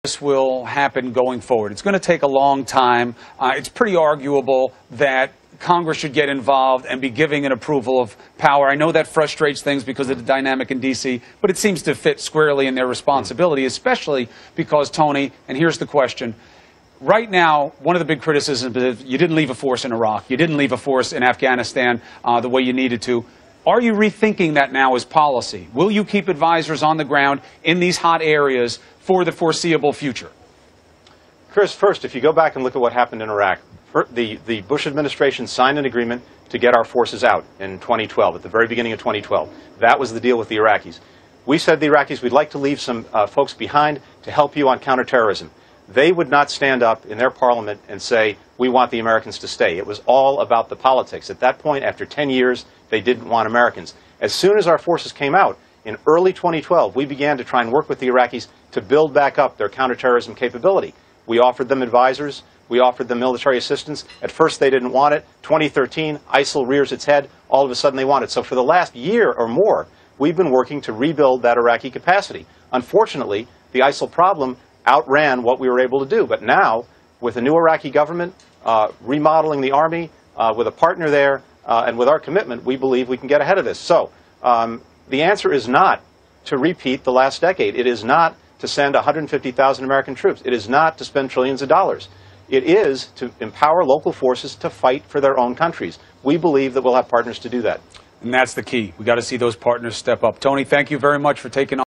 this will happen going forward. It's going to take a long time. It's pretty arguable that Congress should get involved and be giving an approval of power. I know that frustrates things because of the dynamic in D.C., but it seems to fit squarely in their responsibility, especially because, Tony, and here's the question, right now, one of the big criticisms is you didn't leave a force in Iraq. You didn't leave a force in Afghanistan the way you needed to. Are you rethinking that now as policy? Will you keep advisors on the ground in these hot areas for the foreseeable future? Chris, first, if you go back and look at what happened in Iraq, the Bush administration signed an agreement to get our forces out in 2012, at the very beginning of 2012. That was the deal with the Iraqis. We said to the Iraqis, we'd like to leave some folks behind to help you on counterterrorism. They would not stand up in their parliament and say, we want the Americans to stay. It was all about the politics. At that point, after 10 years, they didn't want Americans. As soon as our forces came out, in early 2012, we began to try and work with the Iraqis to build back up their counterterrorism capability. We offered them advisors. We offered them military assistance. At first, they didn't want it. 2013, ISIL rears its head. All of a sudden, they want it. So for the last year or more, we've been working to rebuild that Iraqi capacity. Unfortunately, the ISIL problem outran what we were able to do. But now, with a new Iraqi government, remodeling the army, with a partner there, and with our commitment, we believe we can get ahead of this. So the answer is not to repeat the last decade. It is not to send 150,000 American troops. It is not to spend trillions of dollars. It is to empower local forces to fight for their own countries. We believe that we'll have partners to do that. And that's the key. We've got to see those partners step up. Tony, thank you very much for taking on